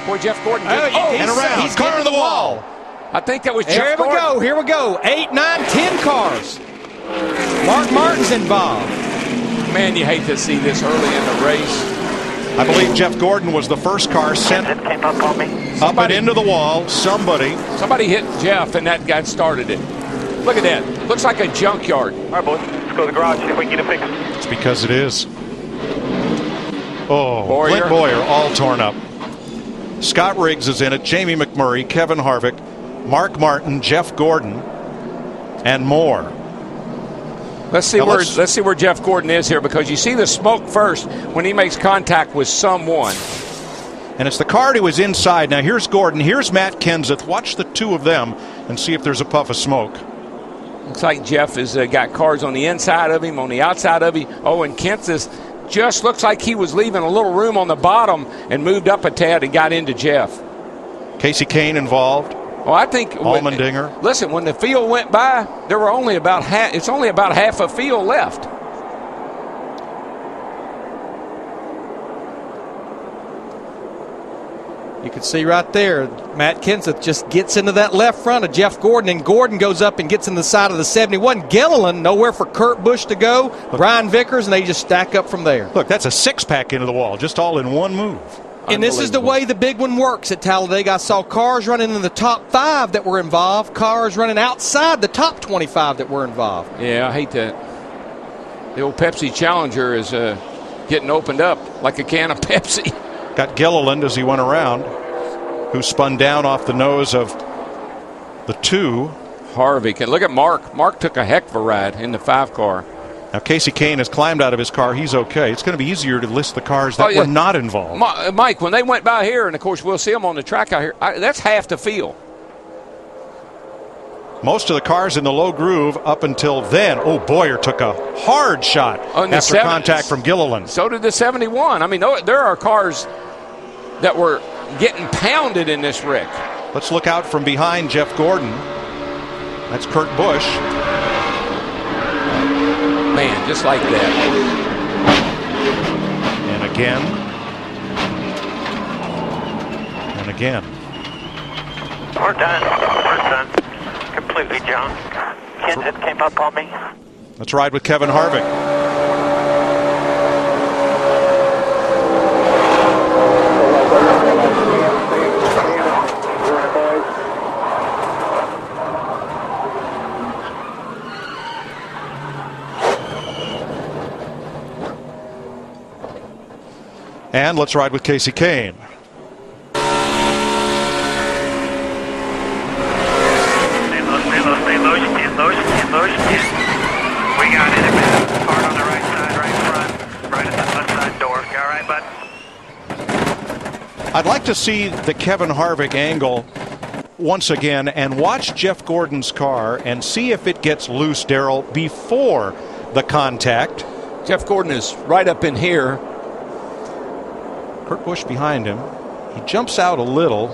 Boy, Jeff Gordon. And around. He's Corner of the wall. I think that was Jeff Gordon. Here we go. 8, 9, 10 cars. Mark Martin's involved. Man, you hate to see this early in the race. I believe Jeff Gordon was the first car sent Came up on me. up and into the wall. Somebody hit Jeff, and that guy started it. Look at that. Looks like a junkyard. All right, boys. Let's go to the garage, see if we can get it fixed. It's because it is. Oh, Boyer. Clint Boyer all torn up. Scott Riggs is in it. Jamie McMurray, Kevin Harvick, Mark Martin, Jeff Gordon, and more. Let's see where Jeff Gordon is here, because you see the smoke first when he makes contact with someone. And it's the car to his inside. Now here's Gordon. Here's Matt Kenseth. Watch the two of them and see if there's a puff of smoke. Looks like Jeff has got cars on the inside of him, on the outside of him. Oh, and Kenseth just looks like he was leaving a little room on the bottom and moved up a tad and got into Jeff. Kassey Kahne involved. Well, I think Allmendinger. Listen, when the field went by, there were only about half. It's only about half a field left. You can see right there, Matt Kenseth just gets into that left front of Jeff Gordon, and Gordon goes up and gets in the side of the 71. Gilliland, nowhere for Kurt Busch to go. Brian Vickers, and they just stack up from there. Look, that's a six-pack into the wall, just all in one move. And this is the way the big one works at Talladega. I saw cars running in the top 5 that were involved, cars running outside the top 25 that were involved. Yeah, I hate that. The old Pepsi Challenger is getting opened up like a can of Pepsi. Got Gilliland as he went around, who spun down off the nose of the 2. Harvick. And look at Mark. Mark took a heck of a ride in the 5 car. Now, Kassey Kahne has climbed out of his car. He's okay. It's going to be easier to list the cars that were not involved. Mike, when they went by here, and, of course, we'll see them on the track out here, that's half the field. Most of the cars in the low groove up until then. Oh, Boyer took a hard shot after contact from Gilliland. So did the 71. I mean, there are cars that were getting pounded in this wreck. Let's look out from behind Jeff Gordon. That's Kurt Busch. Man, just like that. And again. And again. We're done. We're done. Completely junk. Kenseth came up on me. Let's ride with Kevin Harvick. And let's ride with Kassey Kahne. We got it. Hard on the right side, right front, right at the left side door. You all right, bud? I'd like to see the Kevin Harvick angle once again and watch Jeff Gordon's car and see if it gets loose, Darrell, before the contact. Jeff Gordon is right up in here. Kurt Busch behind him. He jumps out a little.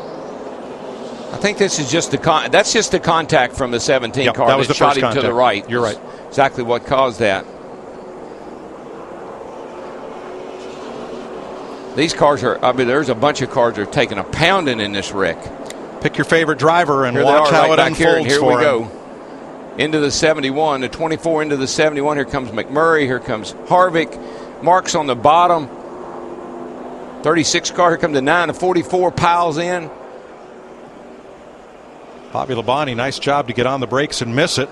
I think this is just that's just the contact from the 17 car that was the shot first him contact. to the right. You're right. Exactly what caused that. These cars are, I mean, there's a bunch of cars that are taking a pounding in this wreck. Pick your favorite driver and Here watch how it unfolds here for we him. go. Into the 71, the 24 into the 71. Here comes McMurray. Here comes Harvick. Mark's on the bottom. 36 car. Here comes the 9 to 44 piles in. Bobby Labonte, nice job to get on the brakes and miss it.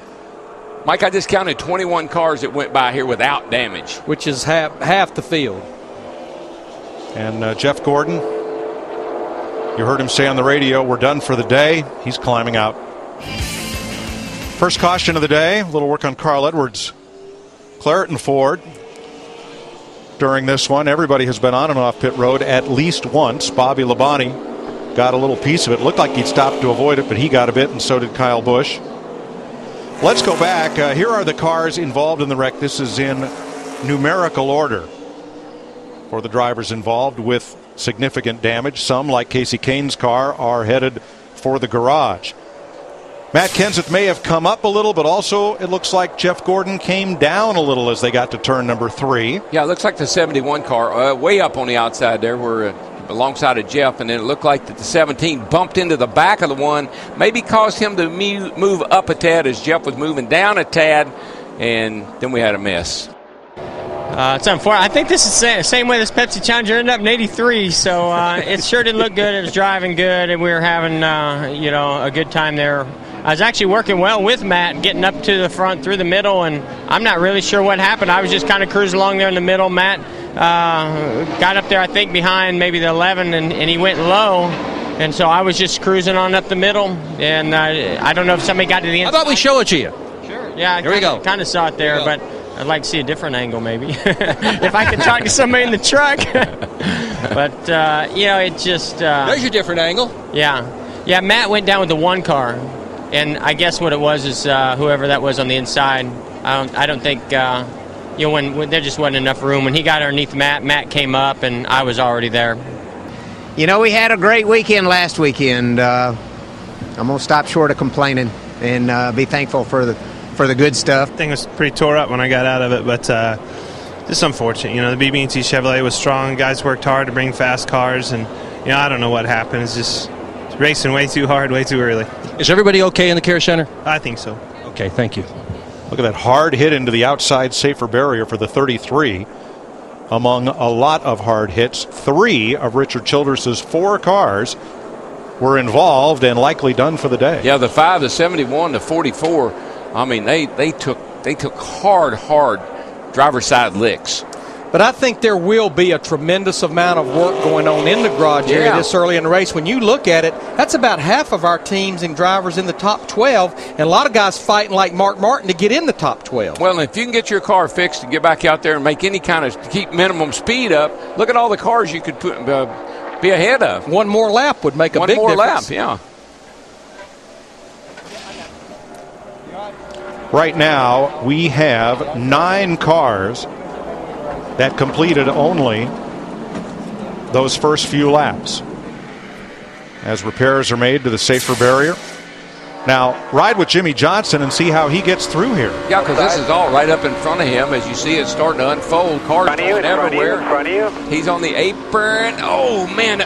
Mike, I just counted 21 cars that went by here without damage. Which is half the field. And Jeff Gordon, you heard him say on the radio, we're done for the day. He's climbing out. First caution of the day, a little work on Carl Edwards. Claret and Ford. During this one, everybody has been on and off pit road at least once. Bobby Labonte got a little piece of it. Looked like he'd stopped to avoid it, but he got a bit, and so did Kyle Busch. Let's go back. Here are the cars involved in the wreck. This is in numerical order for the drivers involved with significant damage. Some, like Kassey Kahne's car, are headed for the garage. Matt Kenseth may have come up a little, but also it looks like Jeff Gordon came down a little as they got to turn number 3. Yeah, it looks like the 71 car way up on the outside there where alongside of Jeff, and then it looked like that the 17 bumped into the back of the one, maybe caused him to move up a tad as Jeff was moving down a tad, and then we had a mess. It's unfortunate. I think this is the same way this Pepsi Challenger ended up in 83, so it sure didn't look good. It was driving good, and we were having a good time there. I was actually working well with Matt, getting up to the front through the middle, and I'm not really sure what happened. I was just kind of cruising along there in the middle. Matt got up there, I think, behind maybe the 11, and he went low, and so I was just cruising on up the middle, and I don't know if somebody got to the inside. How about we show it to you? Sure. Yeah, here we go. Kind of saw it there, but I'd like to see a different angle maybe. If I could talk to somebody in the truck. But, it just... There's your different angle. Yeah, Matt went down with the one car. And I guess what it was is whoever that was on the inside. I don't think, when there just wasn't enough room. When he got underneath Matt came up, and I was already there. We had a great weekend last weekend. I'm going to stop short of complaining and be thankful for the good stuff. The thing was pretty tore up when I got out of it, but just unfortunate. The BB&T Chevrolet was strong. Guys worked hard to bring fast cars, and I don't know what happened. It's just racing way too hard, way too early. Is everybody okay in the Care Center? I think so. Okay, thank you. Look at that hard hit into the outside safer barrier for the 33. Among a lot of hard hits, 3 of Richard Childress's 4 cars were involved and likely done for the day. Yeah, the 5, the 71, the 44. I mean, they took hard driver's side licks. But I think there will be a tremendous amount of work going on in the garage area this early in the race. When you look at it, that's about half of our teams and drivers in the top 12, and a lot of guys fighting like Mark Martin to get in the top 12. Well, if you can get your car fixed and get back out there and make any kind of keep minimum speed up, look at all the cars you could put be ahead of. One more lap would make a big difference. One more lap, yeah. Right now, we have 9 cars that completed only those first few laps as repairs are made to the safer barrier. Now, ride with Jimmy Johnson and see how he gets through here. Yeah, because this is all right up in front of him. As you see it starting to unfold. Cars going everywhere. In front of you. He's on the apron. Oh, man.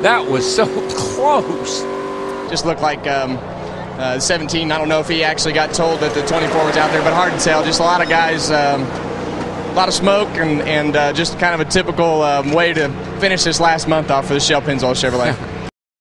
That was so close. Just looked like 17, I don't know if he actually got told that the 24 was out there, but hard to tell. Just a lot of guys, a lot of smoke, and just kind of a typical way to finish this last month off for the Shell Pennzoil Chevrolet.